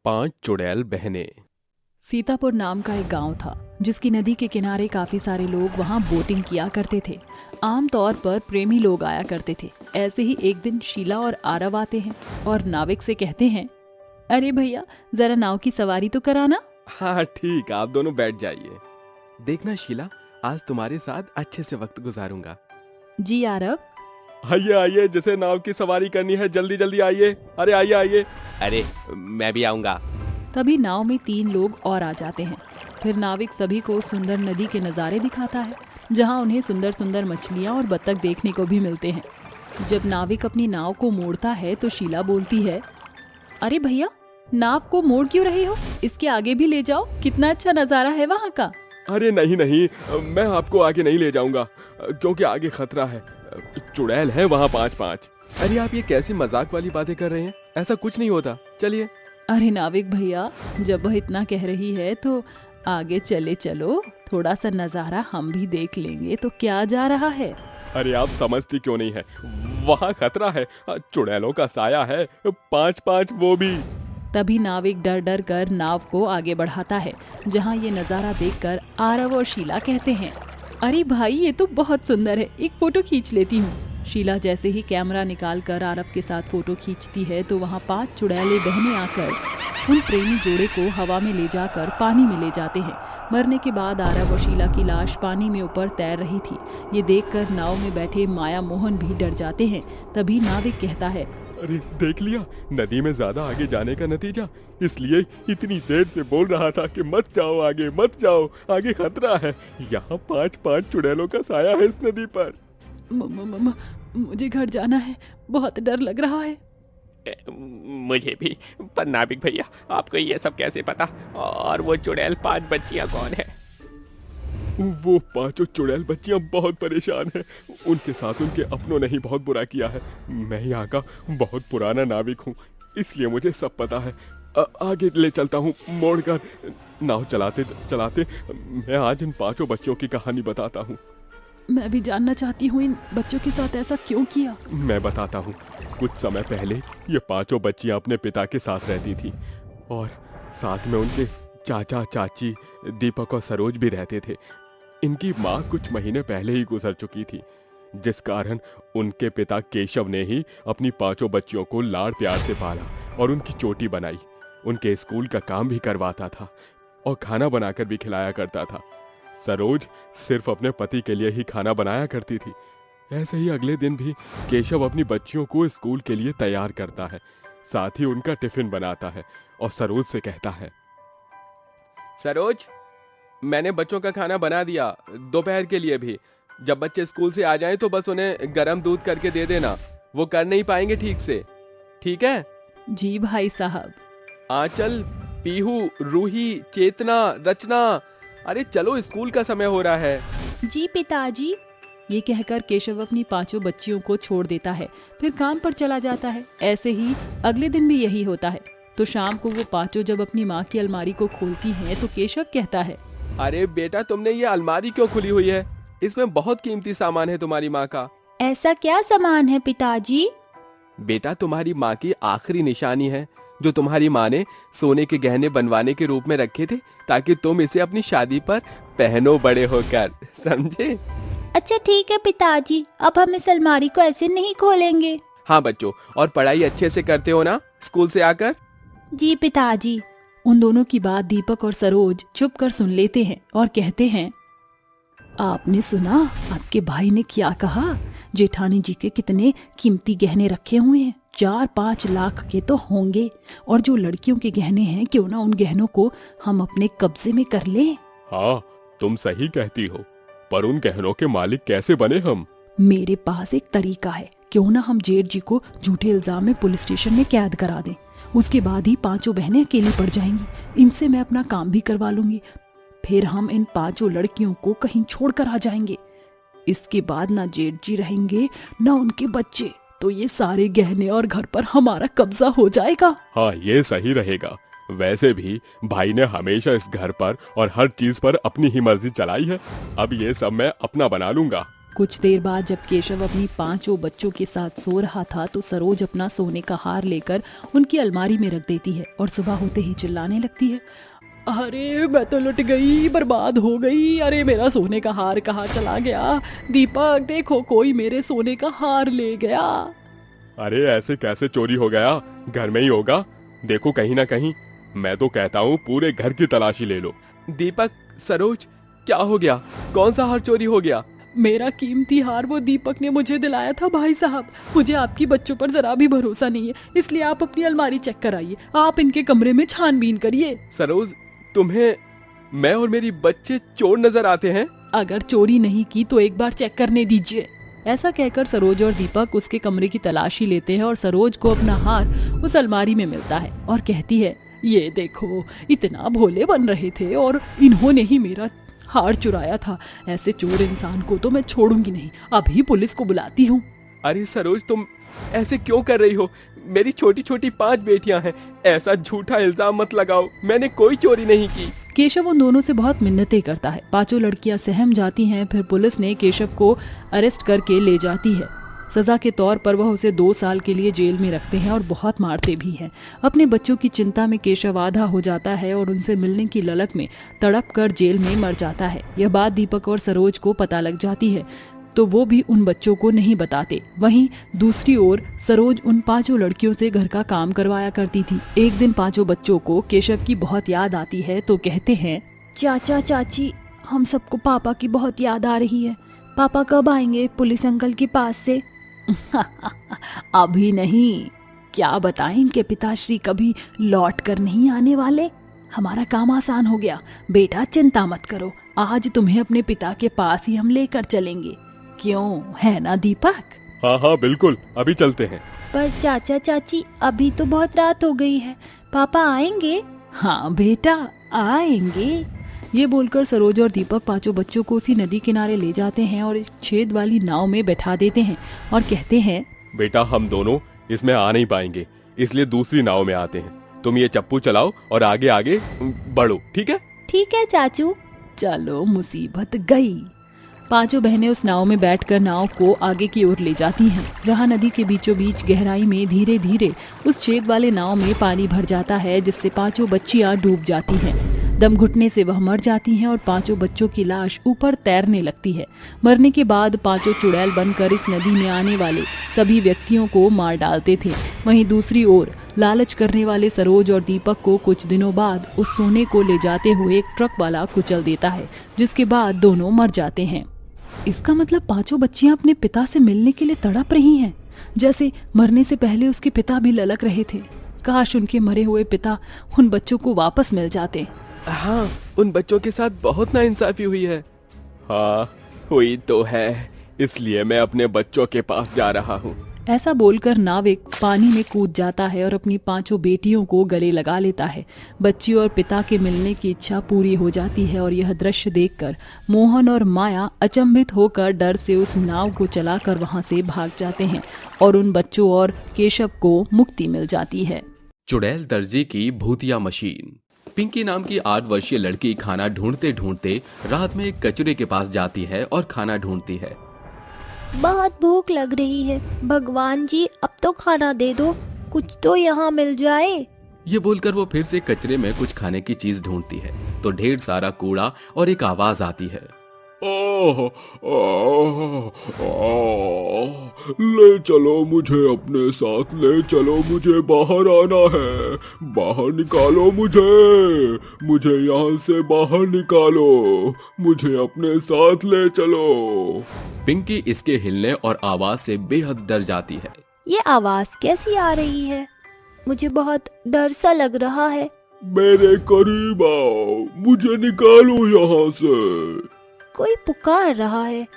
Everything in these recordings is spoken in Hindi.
5 चुड़ैल बहनें। सीतापुर नाम का एक गांव था जिसकी नदी के किनारे काफी सारे लोग वहां बोटिंग किया करते थे। आमतौर पर प्रेमी लोग आया करते थे। ऐसे ही एक दिन शीला और आरव आते हैं और नाविक से कहते हैं, अरे भैया जरा नाव की सवारी तो कराना। हाँ ठीक, आप दोनों बैठ जाइए। देखना शीला, आज तुम्हारे साथ अच्छे से वक्त गुजारूंगा। जी आरव। आइए आइए, जिसे नाव की सवारी करनी है जल्दी जल्दी आइए। अरे आइए आइए। अरे मैं भी आऊंगा। तभी नाव में 3 लोग और आ जाते हैं। फिर नाविक सभी को सुंदर नदी के नज़ारे दिखाता है, जहां उन्हें सुंदर सुंदर मछलियां और बत्तख देखने को भी मिलते हैं। जब नाविक अपनी नाव को मोड़ता है तो शीला बोलती है, अरे भैया नाव को मोड़ क्यों रहे हो, इसके आगे भी ले जाओ, कितना अच्छा नज़ारा है वहाँ का। अरे नहीं नहीं, मैं आपको आगे नहीं ले जाऊंगा क्योंकि आगे खतरा है। चुड़ैल है वहाँ 5-5। अरे आप ये कैसी मजाक वाली बातें कर रहे हैं, ऐसा कुछ नहीं होता, चलिए। अरे नाविक भैया, जब वह इतना कह रही है तो आगे चले चलो, थोड़ा सा नज़ारा हम भी देख लेंगे तो क्या जा रहा है। अरे आप समझती क्यों नहीं है, वहाँ खतरा है, चुड़ैलों का साया है, 5-5 वो भी। तभी नाविक डर डर कर नाव को आगे बढ़ाता है, जहाँ ये नज़ारा देखकर आरव और शीला कहते हैं, अरे भाई ये तो बहुत सुंदर है, एक फोटो खींच लेती हूँ। शीला जैसे ही कैमरा निकाल कर आरव के साथ फोटो खींचती है तो वहाँ 5 चुड़ैलें बहनें आकर उन प्रेमी जोड़े को हवा में ले जाकर पानी में ले जाते हैं। मरने के बाद आरव और शीला की लाश पानी में ऊपर तैर रही थी। ये देखकर नाव में बैठे माया मोहन भी डर जाते हैं। तभी नाविक कहता है, अरे देख लिया, नदी में ज्यादा आगे जाने का नतीजा, इसलिए इतनी देर से बोल रहा था कि मत जाओ आगे, मत जाओ, आगे खतरा है। यहाँ 5-5 चुड़ैलों का साया है इस नदी पर। मुझे घर जाना है, बहुत डर लग रहा है। मुझे भी, पर नाविक भैया आपको ये सब कैसे पता? और वो चुड़ैल 5 बच्चियां कौन है? वो 5 चुड़ैल बच्चियां बहुत परेशान हैं। उनके साथ उनके अपनों ने ही बहुत बुरा किया है। मैं यहाँ का बहुत पुराना नाविक हूँ, इसलिए मुझे सब पता है। आगे ले चलता हूँ मोड़कर। नाव चलाते चलाते मैं आज इन 5 बच्चों की कहानी बताता हूँ। मैं भी जानना चाहती हूँ इन बच्चों के साथ ऐसा क्यों किया। मैं बताता हूँ। कुछ समय पहले ये 5 बच्चियां अपने पिता के साथ रहती थी और साथ में उनके चाचा चाची दीपक और सरोज भी रहते थे। इनकी माँ कुछ महीने पहले ही गुजर चुकी थी, जिस कारण उनके पिता केशव ने ही अपनी 5 बच्चियों को लाड़ प्यार से पाला और उनकी चोटी बनाई। उनके स्कूल का काम भी करवाता था और खाना बनाकर भी खिलाया करता था। सरोज सिर्फ अपने पति के लिए ही खाना बनाया करती थी। ऐसे ही अगले दिन भी केशव अपनी बच्चियों को स्कूल के लिए तैयार करता है, साथ ही उनका टिफिन बनाता है और सरोज से कहता है, सरोज मैंने बच्चों का खाना बना दिया, दोपहर के लिए भी। जब बच्चे स्कूल से आ जाएं तो बस उन्हें गर्म दूध करके दे देना, वो कर नहीं पाएंगे ठीक से, ठीक है? जी भाई साहब। आंचल, पीहू, रूही, चेतना, रचना, अरे चलो स्कूल का समय हो रहा है। जी पिताजी। ये कहकर केशव अपनी 5 बच्चियों को छोड़ देता है, फिर काम पर चला जाता है। ऐसे ही अगले दिन भी यही होता है। तो शाम को वो 5 जब अपनी माँ की अलमारी को खोलती हैं तो केशव कहता है, अरे बेटा तुमने ये अलमारी क्यों खुली हुई है? इसमें बहुत कीमती सामान है तुम्हारी माँ का। ऐसा क्या सामान है पिताजी? बेटा तुम्हारी माँ की आखिरी निशानी है, जो तुम्हारी माँ ने सोने के गहने बनवाने के रूप में रखे थे ताकि तुम इसे अपनी शादी पर पहनो बड़े होकर, समझे? अच्छा ठीक है पिताजी, अब हम इस अलमारी को ऐसे नहीं खोलेंगे। हाँ बच्चों, और पढ़ाई अच्छे से करते हो ना स्कूल से आकर? जी पिताजी। उन दोनों की बात दीपक और सरोज चुप कर सुन लेते हैं और कहते हैं, आपने सुना आपके भाई ने क्या कहा? जेठानी जी के कितने कीमती गहने रखे हुए हैं, 4-5 लाख के तो होंगे। और जो लड़कियों के गहने हैं, क्यों ना उन गहनों को हम अपने कब्जे में कर लें। हाँ तुम सही कहती हो, पर उन गहनों के मालिक कैसे बने हम? मेरे पास एक तरीका है, क्यों ना हम जेठ जी को झूठे इल्जाम में पुलिस स्टेशन में कैद करा दें। उसके बाद ही 5 बहनें अकेली पड़ जाएंगी। इनसे मैं अपना काम भी करवा लूंगी। फिर हम इन 5 लड़कियों को कहीं छोड़कर आ जाएंगे। इसके बाद ना जेठ जी रहेंगे ना उनके बच्चे, तो ये सारे गहने और घर पर हमारा कब्जा हो जाएगा। हाँ ये सही रहेगा। वैसे भी भाई ने हमेशा इस घर पर और हर चीज पर अपनी ही मर्जी चलाई है। अब ये सब मैं अपना बना लूंगा। कुछ देर बाद जब केशव अपनी 5 बच्चों के साथ सो रहा था तो सरोज अपना सोने का हार लेकर उनकी अलमारी में रख देती है और सुबह होते ही चिल्लाने लगती है, अरे मैं तो लुट गई, बर्बाद हो गई। अरे मेरा सोने का हार कहाँ चला गया? दीपक देखो, कोई मेरे सोने का हार ले गया। अरे ऐसे कैसे चोरी हो गया? घर में ही होगा, देखो कहीं ना कहीं। मैं तो कहता हूँ पूरे घर की तलाशी ले लो। दीपक, सरोज, क्या हो गया? कौन सा हार चोरी हो गया? मेरा कीमती हार वो दीपक ने मुझे दिलाया था भाई साहब। मुझे आपकी बच्चों पर जरा भी भरोसा नहीं है, इसलिए आप अपनी अलमारी चेक कराइए। आप इनके कमरे में छानबीन करिए। सरोज, तुम्हें मैं और मेरी बच्चे चोर नजर आते हैं? अगर चोरी नहीं की तो एक बार चेक करने दीजिए। ऐसा कहकर सरोज और दीपक उसके कमरे की तलाशी लेते हैं और सरोज को अपना हार उस अलमारी में मिलता है और कहती है, ये देखो, इतना भोले बन रहे थे और इन्होंने ही मेरा हार चुराया था। ऐसे चोर इंसान को तो मैं छोड़ूंगी नहीं, अभी पुलिस को बुलाती हूँ। अरे सरोज, तुम ऐसे क्यों कर रही हो? मेरी छोटी छोटी 5 बेटियां हैं, ऐसा झूठा इल्जाम मत लगाओ। मैंने कोई चोरी नहीं की। केशव उन दोनों से बहुत मिन्नतें करता है। 5 लड़कियां सहम जाती हैं। फिर पुलिस ने केशव को अरेस्ट करके ले जाती है। सजा के तौर पर वह उसे 2 साल के लिए जेल में रखते हैं और बहुत मारते भी हैं। अपने बच्चों की चिंता में केशव आधा हो जाता है और उनसे मिलने की ललक में तड़प कर जेल में मर जाता है। यह बात दीपक और सरोज को पता लग जाती है तो वो भी उन बच्चों को नहीं बताते। वहीं दूसरी ओर सरोज उन 5 लड़कियों से घर का काम करवाया करती थी। एक दिन 5 बच्चों को केशव की बहुत याद आती है तो कहते हैं, चाचा चाची, हम सबको पापा की बहुत याद आ रही है। पापा कब आएंगे पुलिस अंकल के पास से? अभी नहीं, क्या बताएं, इनके पिताश्री कभी लौट कर नहीं आने वाले। हमारा काम आसान हो गया। बेटा चिंता मत करो, आज तुम्हें अपने पिता के पास ही हम लेकर चलेंगे। क्यों, है ना दीपक? हाँ हाँ बिल्कुल, अभी चलते हैं। पर चाचा चाची, अभी तो बहुत रात हो गई है, पापा आएंगे? हाँ बेटा, आएंगे। ये बोलकर सरोज और दीपक 5 बच्चों को उसी नदी किनारे ले जाते हैं और एक छेद वाली नाव में बैठा देते हैं और कहते हैं, बेटा हम दोनों इसमें आ नहीं पाएंगे, इसलिए दूसरी नाव में आते हैं। तुम ये चप्पू चलाओ और आगे आगे बढ़ो, ठीक है? ठीक है चाचू। चलो, मुसीबत गई। 5 बहनें उस नाव में बैठकर नाव को आगे की ओर ले जाती हैं, जहां नदी के बीचों बीच गहराई में धीरे धीरे उस छेद वाले नाव में पानी भर जाता है, जिससे 5 बच्चियां डूब जाती हैं। दम घुटने से वह मर जाती हैं और 5 बच्चों की लाश ऊपर तैरने लगती है। मरने के बाद 5 चुड़ैल बनकर इस नदी में आने वाले सभी व्यक्तियों को मार डालते थे। वहीं दूसरी ओर लालच करने वाले सरोज और दीपक को कुछ दिनों बाद उस सोने को ले जाते हुए एक ट्रक वाला कुचल देता है, जिसके बाद दोनों मर जाते हैं। इसका मतलब 5 बच्चियां अपने पिता से मिलने के लिए तड़प रही हैं, जैसे मरने से पहले उसके पिता भी ललक रहे थे। काश उनके मरे हुए पिता उन बच्चों को वापस मिल जाते। हाँ, उन बच्चों के साथ बहुत नाइंसाफी हुई है। हाँ, हुई तो है, इसलिए मैं अपने बच्चों के पास जा रहा हूँ। ऐसा बोलकर नाविक पानी में कूद जाता है और अपनी 5 बेटियों को गले लगा लेता है। बच्ची और पिता के मिलने की इच्छा पूरी हो जाती है और यह दृश्य देखकर मोहन और माया अचंभित होकर डर से उस नाव को चलाकर वहां से भाग जाते हैं और उन बच्चों और केशव को मुक्ति मिल जाती है। चुड़ैल दर्जी की भूतिया मशीन। पिंकी नाम की 8 वर्षीय लड़की खाना ढूंढते ढूंढते रात में एक कचरे के पास जाती है और खाना ढूंढती है। बहुत भूख लग रही है, भगवान जी अब तो खाना दे दो, कुछ तो यहाँ मिल जाए। ये बोलकर वो फिर से कचरे में कुछ खाने की चीज ढूंढती है तो ढेर सारा कूड़ा और एक आवाज आती है, ओह, ले चलो मुझे अपने साथ, ले चलो, मुझे बाहर आना है, बाहर निकालो मुझे यहाँ से बाहर निकालो, मुझे अपने साथ ले चलो। पिंकी इसके हिलने और आवाज से बेहद डर जाती है। ये आवाज कैसी आ रही है? मुझे बहुत डर सा लग रहा है। मेरे करीब आओ, मुझे निकालो यहाँ से। कोई पुकार रहा है,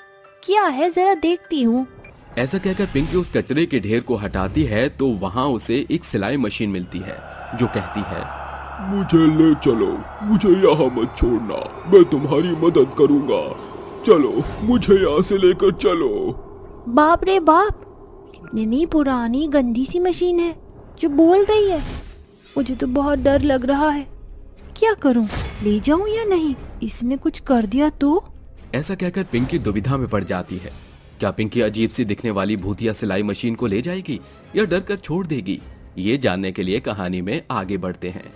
क्या है जरा देखती हूँ। ऐसा कहकर पिंकी उस कचरे के ढेर को हटाती है तो वहाँ उसे एक सिलाई मशीन मिलती है जो कहती है, मुझे ले चलो, मुझे यहाँ मत छोड़ना, मैं तुम्हारी मदद करूँगा, चलो मुझे यहाँ से लेकर चलो। बाप रे बाप, कितनी पुरानी गंदी सी मशीन है जो बोल रही है। मुझे तो बहुत डर लग रहा है, क्या करूँ, ले जाऊँ या नहीं? इसने कुछ कर दिया तो? ऐसा कहकर पिंकी दुविधा में पड़ जाती है। क्या पिंकी अजीब सी दिखने वाली भूतिया सिलाई मशीन को ले जाएगी या डर कर छोड़ देगी? ये जानने के लिए कहानी में आगे बढ़ते हैं।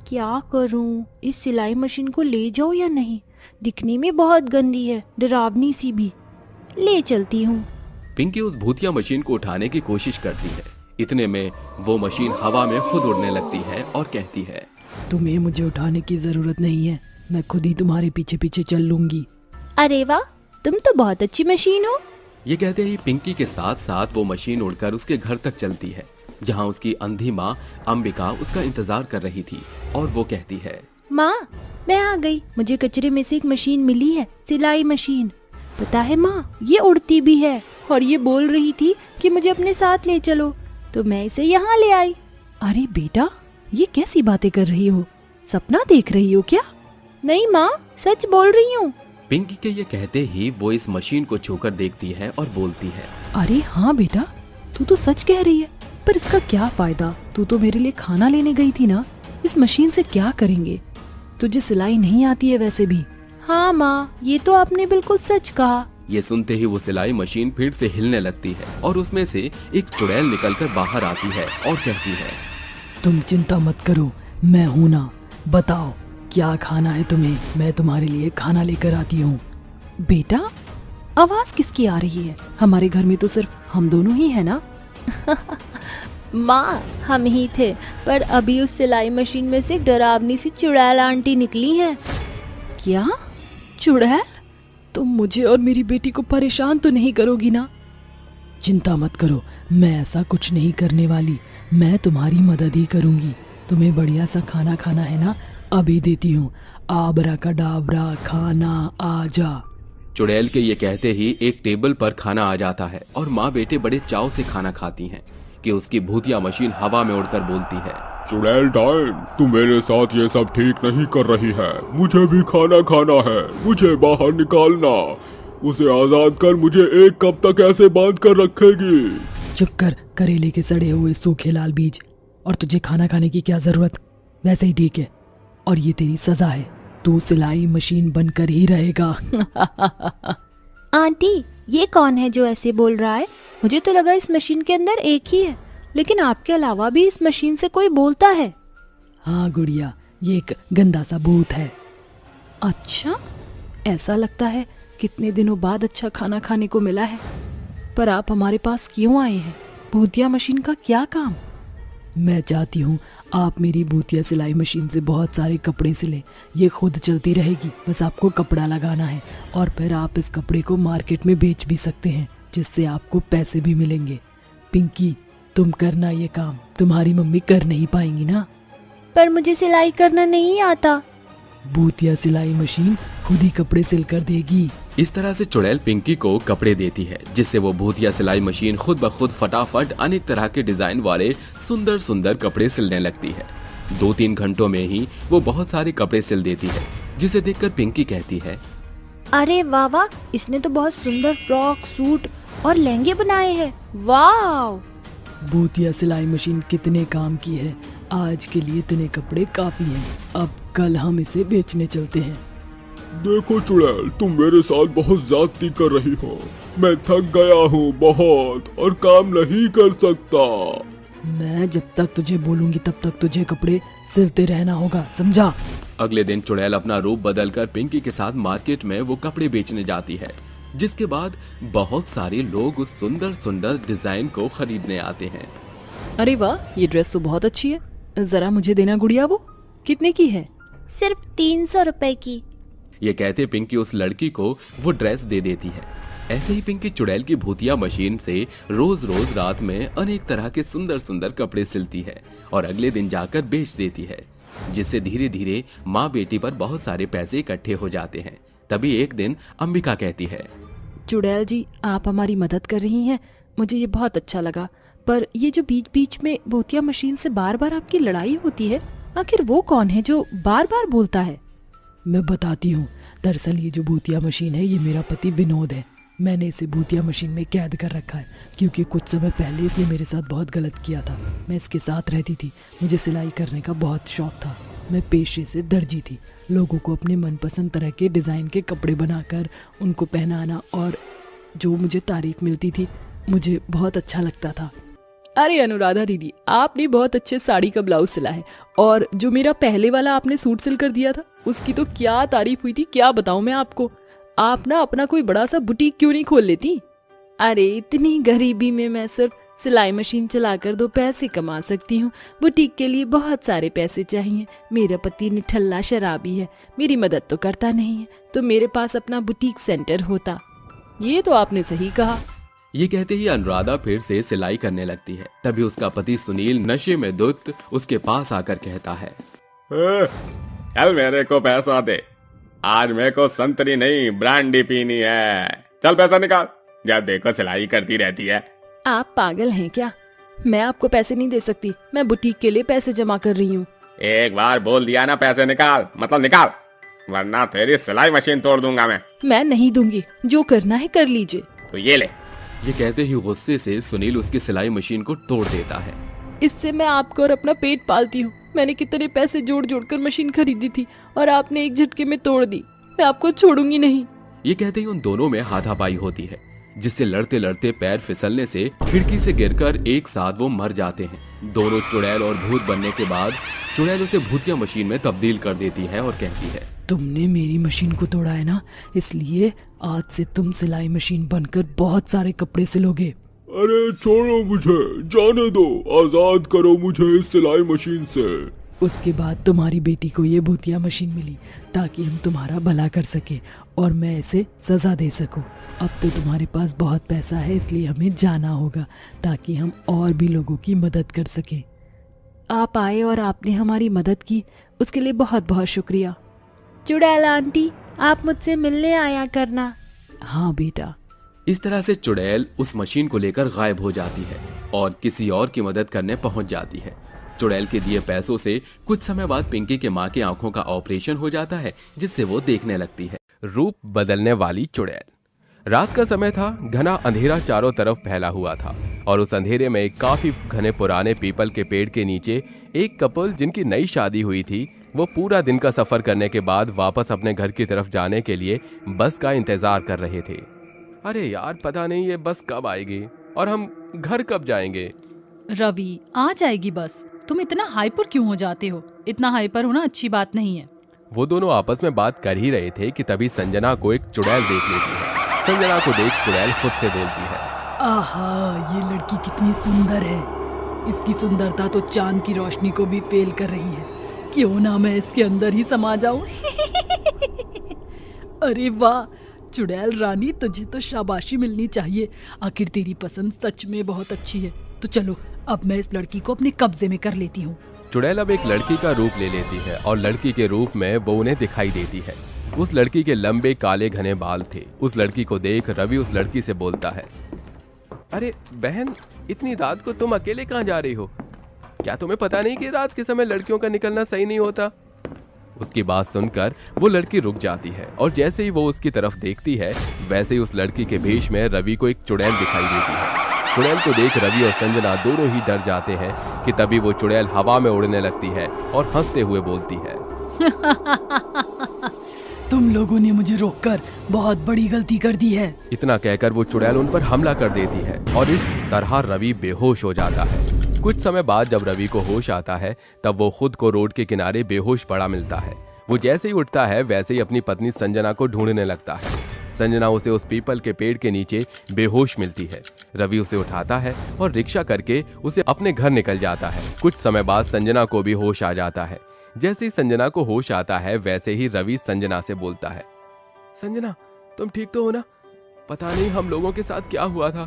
क्या करूं, इस सिलाई मशीन को ले जाऊं या नहीं? दिखने में बहुत गंदी है, डरावनी सी भी। ले चलती हूँ। पिंकी उस भूतिया मशीन को उठाने की कोशिश करती है। इतने में वो मशीन हवा में खुद उड़ने लगती है और कहती है, तुम्हें मुझे उठाने की जरूरत नहीं है, मैं खुद ही तुम्हारे पीछे पीछे चल लूंगी। अरे वाह, तुम तो बहुत अच्छी मशीन हो। ये कहते ही पिंकी के साथ साथ वो मशीन उड़कर उसके घर तक चलती है, जहाँ उसकी अंधी माँ अंबिका उसका इंतजार कर रही थी। और वो कहती है, माँ, मैं आ गई। मुझे कचरे में से एक मशीन मिली है, सिलाई मशीन। पता है माँ, ये उड़ती भी है और ये बोल रही थी कि मुझे अपने साथ ले चलो, तो मैं इसे यहाँ ले आई। अरे बेटा, ये कैसी बातें कर रही हो? सपना देख रही हो क्या? नहीं माँ, सच बोल रही हूँ। पिंकी के ये कहते ही वो इस मशीन को छूकर देखती है और बोलती है, अरे हाँ बेटा, तू तो सच कह रही है, पर इसका क्या फायदा? तू तो मेरे लिए खाना लेने गई थी ना, इस मशीन से क्या करेंगे? तुझे सिलाई नहीं आती है वैसे भी। हाँ माँ, ये तो आपने बिल्कुल सच कहा। ये सुनते ही वो सिलाई मशीन फिर से हिलने लगती है और उसमें से एक चुड़ैल निकलकर बाहर आती है और कहती है, तुम चिंता मत करो, मैं हूं ना। बताओ क्या खाना है तुम्हें, मैं तुम्हारे लिए खाना लेकर आती हूँ। बेटा, आवाज किसकी आ रही है? हमारे घर में तो सिर्फ हम दोनों ही है ना? माँ, हम ही थे, पर अभी उस सिलाई मशीन में से डरावनी सी चुड़ैल आंटी निकली है। क्या? चुड़ैल? तुम मुझे और मेरी बेटी को परेशान तो नहीं करोगी ना? चिंता मत करो, मैं ऐसा कुछ नहीं करने वाली, मैं तुम्हारी मदद ही करूंगी। तुम्हें बढ़िया सा खाना खाना है ना, अभी देती हूँ। आबरा का डाबरा, खाना आ जा। चुड़ैल के ये कहते ही एक टेबल पर खाना आ जाता है और माँ बेटे बड़े चाव से खाना खाती हैं कि उसकी भूतिया मशीन हवा में उड़कर बोलती है, चुड़ैल टाइम, तू मेरे साथ ये सब ठीक नहीं कर रही है। मुझे भी खाना खाना है, मुझे बाहर निकालना। उसे आजाद कर, मुझे एक कब तक ऐसे बांध कर रखेगी? चुप कर, करेले के सड़े हुए सूखे लाल बीज। और तुझे खाना खाने की क्या जरूरत, वैसे ही ठीक है। और ये तेरी सजा है, तू सिलाई मशीन बनकर ही रहेगा। आंटी, ये कौन है जो ऐसे बोल रहा है? मुझे तो लगा इस मशीन के अंदर एक ही है, लेकिन आपके अलावा भी इस मशीन से कोई बोलता है। हाँ गुड़िया, ये एक गंदा सा भूत है। अच्छा, ऐसा लगता है कितने दिनों बाद अच्छा खाना खाने को मिला है। पर आप हमारे पास क्यों आए हैं? भूतिया मशीन का क्या काम? मैं चाहती हूँ आप मेरी भूतिया सिलाई मशीन से बहुत सारे कपड़े सिलें। ये खुद चलती रहेगी, बस आपको कपड़ा लगाना है और फिर आप इस कपड़े को मार्केट में बेच भी सकते हैं, जिससे आपको पैसे भी मिलेंगे। पिंकी, तुम करना ये काम, तुम्हारी मम्मी कर नहीं पाएंगी ना। पर मुझे सिलाई करना नहीं आता। भूतिया सिलाई मशीन खुद ही कपड़े सिल कर देगी। इस तरह से चुड़ैल पिंकी को कपड़े देती है, जिससे वो भूतिया सिलाई मशीन खुद ब खुद फटाफट अनेक तरह के डिजाइन वाले सुंदर सुंदर कपड़े सिलने लगती है। 2-3 घंटों में ही वो बहुत सारे कपड़े सिल देती है, जिसे देखकर पिंकी कहती है, अरे वाह वाह, इसने तो बहुत सुंदर फ्रॉक, सूट और लहंगे बनाए हैं। वाह! भूतिया सिलाई मशीन कितने काम की है, आज के लिए इतने कपड़े काफी हैं। अब कल हम इसे बेचने चलते हैं। देखो चुड़ैल, तुम मेरे साथ बहुत ज्यादती कर रही हो। मैं थक गया हूँ बहुत और काम नहीं कर सकता। मैं जब तक तुझे बोलूंगी तब तक तुझे कपड़े सिलते रहना होगा, समझा? अगले दिन चुड़ैल अपना रूप बदलकर पिंकी के साथ मार्केट में वो कपड़े बेचने जाती है, जिसके बाद बहुत सारे लोग उस सुंदर सुंदर डिजाइन को खरीदने आते हैं। अरे वाह, ये ड्रेस तो बहुत अच्छी है, जरा मुझे देना गुड़िया। वो कितने की है? सिर्फ 300 रुपए की। ये कहते पिंकी उस लड़की को वो ड्रेस दे देती है। ऐसे ही पिंकी चुड़ैल की भूतिया मशीन से रोज रोज रात में अनेक तरह के सुंदर सुंदर कपड़े सिलती है और अगले दिन जाकर बेच देती है, जिससे धीरे धीरे माँ बेटी पर बहुत सारे पैसे इकट्ठे हो जाते हैं। तभी एक दिन अंबिका कहती है, चुड़ैल जी, आप हमारी मदद कर रही हैं, मुझे ये बहुत अच्छा लगा। पर ये जो बीच बीच में भूतिया मशीन से बार बार आपकी लड़ाई होती है, आखिर वो कौन है जो बार बार बोलता है? मैं बताती हूँ। दरअसल ये जो भूतिया मशीन है, ये मेरा पति विनोद है। मैंने इसे भूतिया मशीन में कैद कर रखा है, क्योंकि कुछ समय पहले इसने मेरे साथ बहुत गलत किया था। मैं इसके साथ रहती थी, मुझे सिलाई करने का बहुत शौक था। मैं पेशे से दर्जी थी। लोगों को अपने मनपसंद तरह के डिज़ाइन के कपड़े बनाकर उनको पहनाना और जो मुझे तारीफ मिलती थी मुझे बहुत अच्छा लगता था। अरे अनुराधा दीदी, आपने बहुत अच्छे साड़ी का ब्लाउज सिला है, और जो मेरा पहले वाला आपने सूट सिल कर दिया था उसकी तो क्या तारीफ हुई थी, क्या बताऊं मैं आपको। आप ना अपना कोई बड़ा सा बुटीक क्यों नहीं खोल लेती? अरे इतनी गरीबी में मैं सिर्फ सिलाई मशीन चलाकर 2 पैसे कमा सकती हूँ। बुटीक के लिए बहुत सारे पैसे चाहिए। मेरा पति निठल्ला शराबी है, मेरी मदद तो करता नहीं है, तो मेरे पास अपना बुटीक सेंटर होता। ये तो आपने सही कहा। ये कहते ही अनुराधा फिर से सिलाई करने लगती है। तभी उसका पति सुनील नशे में धुत उसके पास आकर कहता है, चल मेरे को पैसा दे, आज मेरे को संतरी नहीं ब्रांडी पीनी है। चल पैसा निकाल, जब देखो सिलाई करती रहती है। आप पागल हैं क्या? मैं आपको पैसे नहीं दे सकती, मैं बुटीक के लिए पैसे जमा कर रही हूँ। एक बार बोल दिया ना पैसे निकाल, मतलब निकाल, वरना तेरी सिलाई मशीन तोड़ दूंगा मैं नहीं दूंगी, जो करना है कर लीजिए। तो ये ले। ये कहते ही गुस्से से सुनील उसकी सिलाई मशीन को तोड़ देता है। इससे मैं आपको और अपना पेट पालती हूँ। मैंने कितने पैसे जोड़ जोड़ कर मशीन खरीदी थी और आपने एक झटके में तोड़ दी। मैं आपको छोड़ूंगी नहीं। ये कहते ही उन दोनों में हाथापाई होती है, जिससे लड़ते लड़ते पैर फिसलने से खिड़की से गिरकर एक साथ वो मर जाते हैं। दोनों चुड़ैल और भूत बनने के बाद चुड़ैल उसे भूतिया मशीन में तब्दील कर देती है और कहती है, तुमने मेरी मशीन को तोड़ा है ना, इसलिए आज से तुम सिलाई मशीन बनकर बहुत सारे कपड़े सिलोगे। अरे छोड़ो मुझे, जाने दो, आजाद करो मुझे इस सिलाई मशीन से। उसके बाद तुम्हारी बेटी को ये भूतिया मशीन मिली ताकि हम तुम्हारा भला कर सके और मैं इसे सजा दे सकूं। अब तो तुम्हारे पास बहुत पैसा है, इसलिए हमें जाना होगा ताकि हम और भी लोगों की मदद कर सके। आप आए और आपने हमारी मदद की, उसके लिए बहुत बहुत शुक्रिया। चुड़ैल आंटी, आप मुझसे मिलने आया करना। हाँ बेटा। इस तरह से चुड़ैल उस मशीन को लेकर गायब हो जाती है और किसी और की मदद करने पहुंच जाती है। चुड़ैल के दिए पैसों से कुछ समय बाद पिंकी के माँ की आंखों का ऑपरेशन हो जाता है, जिससे वो देखने लगती है। रूप बदलने वाली चुड़ैल। रात का समय था, घना अंधेरा चारों तरफ फैला हुआ था और उस अंधेरे में एक काफी घने पुराने पीपल के पेड़ के नीचे एक कपल जिनकी नई शादी हुई थी, वो पूरा दिन का सफर करने के बाद वापस अपने घर की तरफ जाने के लिए बस का इंतजार कर रहे थे। अरे यार, पता नहीं ये बस कब आएगी और हम घर कब जाएंगे। रवि, आ जाएगी बस। तुम इतना हाइपर क्यों हो जाते हो? इतना हाइपर होना अच्छी बात नहीं है। वो दोनों आपस में बात कर ही रहे थे कि तभी संजना को एक चुड़ैल देख लेती है। संजना को देख चुड़ैल खुद से बोलती है, आहा, ये लड़की कितनी सुंदर है। इसकी सुंदरता तो चांद की रोशनी को भी फेल कर रही है। क्यों ना मैं इसके अंदर ही समा जाऊं। अरे वाह चुड़ैल रानी, तुझे तो शाबाशी मिलनी चाहिए। आखिर तेरी पसंद सच में बहुत अच्छी है। तो चलो, अब मैं इस लड़की को अपने कब्जे में कर लेती हूँ। चुड़ैल अब एक लड़की का रूप ले लेती है और लड़की के रूप में वो उन्हें दिखाई देती है। उस लड़की के लंबे काले घने बाल थे। उस लड़की को देख रवि उस लड़की से बोलता है, अरे बहन, इतनी रात को तुम अकेले कहाँ जा रही हो? क्या तुम्हें पता नहीं कि रात के समय लड़कियों का निकलना सही नहीं होता? उसकी बात सुनकर वो लड़की रुक जाती है और जैसे ही वो उसकी तरफ देखती है, वैसे ही उस लड़की के भेष में रवि को एक चुड़ैल दिखाई देती है। चुड़ैल को देख रवि और संजना दोनों ही डर जाते हैं कि तभी वो चुड़ैल हवा में उड़ने लगती है और हंसते हुए बोलती है, तुम लोगों ने मुझे रोककर बहुत बड़ी गलती कर दी है। इतना कहकर वो चुड़ैल उन पर हमला कर देती है और इस तरह रवि बेहोश हो जाता है। कुछ समय बाद जब रवि को होश आता है, तब वो खुद को रोड के किनारे बेहोश पड़ा मिलता है। वो जैसे ही उठता है, वैसे ही अपनी पत्नी संजना को ढूंढने लगता है। संजना उसे उस पीपल के पेड़ के नीचे बेहोश मिलती है। रवि उसे उठाता है और रिक्शा करके उसे अपने घर निकल जाता है। कुछ समय बाद संजना को भी होश आ जाता है। जैसे ही संजना को होश आता है, वैसे ही रवि संजना से बोलता है, संजना, तुम ठीक तो हो ना? पता नहीं हम लोगों के साथ क्या हुआ था।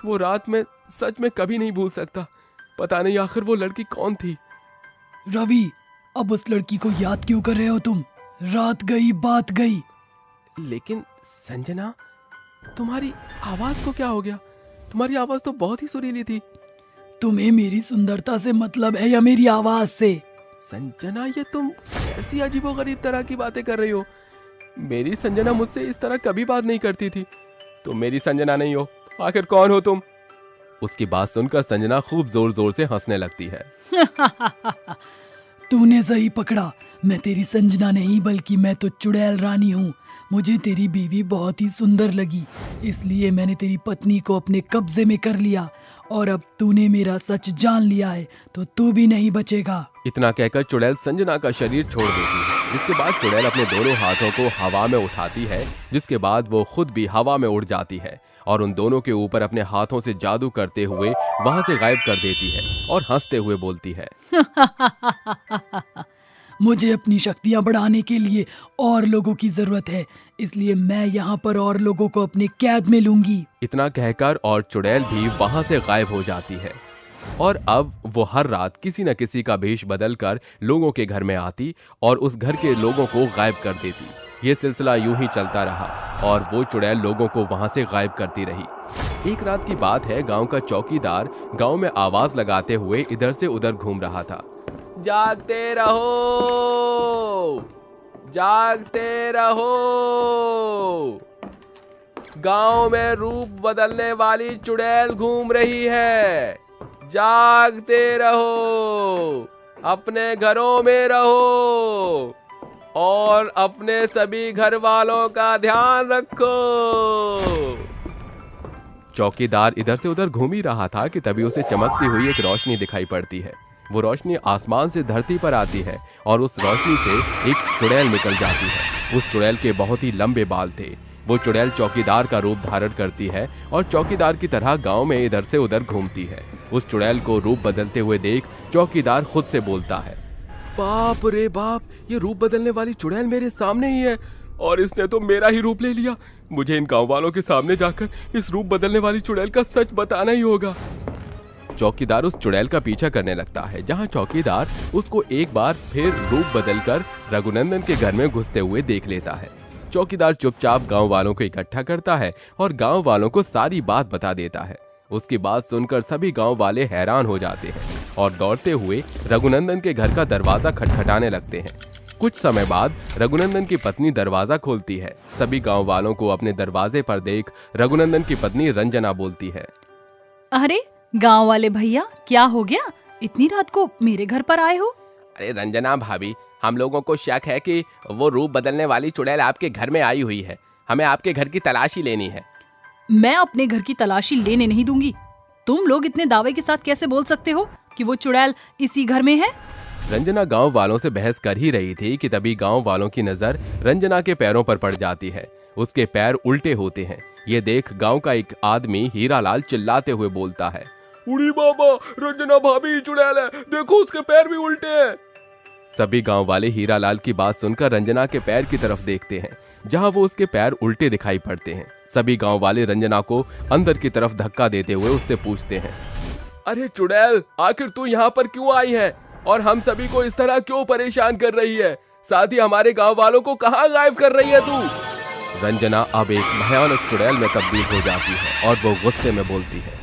वो रात में सच में कभी नहीं भूल सकता। पता नहीं आखिर वो लड़की कौन थी। रवि, अब उस लड़की को याद क्यों कर रहे हो तुम? रात गई बात गई। लेकिन संजना, तुम्हारी आवाज को क्या हो गया? तुम्हारी आवाज तो बहुत ही सुरीली थी। तुम्हें मेरी सुंदरता से मतलब है या मेरी आवाज से? संजना, ये तुम ऐसी अजीबोगरीब तरह की बातें कर रही हो। मेरी संजना मुझसे इस तरह कभी बात नहीं करती थी। तुम मेरी संजना नहीं हो। आखिर कौन हो तुम? उसकी बात सुनकर संजना खूब जोर जोर से हंसने लगती है। तूने सही पकड़ा, मैं तेरी संजना नहीं बल्कि मैं तो चुड़ैल रानी हूँ। मुझे तेरी बीवी बहुत ही सुंदर लगी, इसलिए मैंने तेरी पत्नी को अपने कब्जे में कर लिया और अब तूने मेरा सच जान लिया है तो तू भी नहीं बचेगा। इतना कहकर चुड़ैल संजना का शरीर छोड़ देती है, जिसके बाद चुड़ैल अपने दोनों हाथों को हवा में उठाती है, जिसके बाद वो खुद भी हवा में उड़ जाती है और उन दोनों के ऊपर अपने हाथों से जादू करते हुए वहां से गायब कर देती है और हंसते हुए बोलती है, मुझे अपनी शक्तियाँ बढ़ाने के लिए और लोगों की जरूरत है, इसलिए मैं यहाँ पर और लोगों को अपने कैद में लूंगी। इतना कहकर और चुड़ैल भी वहां से गायब हो जाती है और अब वो हर रात किसी न किसी का भेष बदलकर लोगों के घर में आती और उस घर के लोगों को गायब कर देती। ये सिलसिला यूं ही चलता रहा और वो चुड़ैल लोगों को वहां से गायब करती रही। एक रात की बात है, गांव का चौकीदार गांव में आवाज लगाते हुए इधर से उधर घूम रहा था। जागते रहो, जागते रहो, गांव में रूप बदलने वाली चुड़ैल घूम रही है, जागते रहो, अपने घरों में रहो और अपने सभी घर वालों का ध्यान रखो। चौकीदार इधर से उधर घूम ही रहा था कि तभी उसे चमकती हुई एक रोशनी दिखाई पड़ती है। वो रोशनी आसमान से धरती पर आती है और उस रोशनी से एक चुड़ैल निकल जाती है। उस चुड़ैल के बहुत ही लंबे बाल थे। वो चुड़ैल चौकीदार का रूप धारण करती है और चौकीदार की तरह गांव में इधर से उधर घूमती है। उस चुड़ैल को रूप बदलते हुए देख चौकीदार खुद से बोलता है, बाप रे बाप, ये रूप बदलने वाली चुड़ैल मेरे सामने ही है और इसने तो मेरा ही रूप ले लिया। मुझे इन गांव वालों के सामने जाकर इस रूप बदलने वाली चुड़ैल का सच बताना ही होगा। चौकीदार उस चुड़ैल का पीछा करने लगता है, जहां चौकीदार उसको एक बार फिर रूप बदलकर रघुनंदन के घर में घुसते हुए देख लेता है। चौकीदार चुपचाप गांव वालों को इकट्ठा करता है और गांव वालों को सारी बात बता देता है। उसकी बात सुनकर सभी गांव वाले हैरान हो जाते हैं और दौड़ते हुए रघुनंदन के घर का दरवाजा खटखटाने लगते हैं। कुछ समय बाद रघुनंदन की पत्नी दरवाजा खोलती है। सभी गांव वालों को अपने दरवाजे पर देख रघुनंदन की पत्नी रंजना बोलती है, अरे गांव वाले भैया, क्या हो गया? इतनी रात को मेरे घर पर आए हो? अरे रंजना भाभी, हम लोगों को शक है कि वो रूप बदलने वाली चुड़ैल आपके घर में आई हुई है। हमें आपके घर की तलाशी लेनी है। मैं अपने घर की तलाशी लेने नहीं दूंगी। तुम लोग इतने दावे के साथ कैसे बोल सकते हो कि वो चुड़ैल इसी घर में है? रंजना गांव वालों से बहस कर ही रही थी कि तभी गांव वालों की नजर रंजना के पैरों पर पड़ जाती है। उसके पैर उल्टे होते हैं। ये देख गांव का एक आदमी हीरालाल चिल्लाते हुए बोलता है, उड़ी बाबा, रंजना भाभी चुड़ैल है, देखो उसके पैर भी उल्टे हैं। सभी गांव वाले हीरालाल की बात सुनकर रंजना के पैर की तरफ देखते हैं, जहां वो उसके पैर उल्टे दिखाई पड़ते हैं। सभी गांव वाले रंजना को अंदर की तरफ धक्का देते हुए उससे पूछते हैं, अरे चुड़ैल, आखिर तू यहाँ पर क्यों आई है और हम सभी को इस तरह क्यों परेशान कर रही है? साथ ही हमारे गांव वालों को कहाँ गायब कर रही है तू? रंजना अब एक भयानक चुड़ैल में तब्दील हो जाती है और वो गुस्से में बोलती है,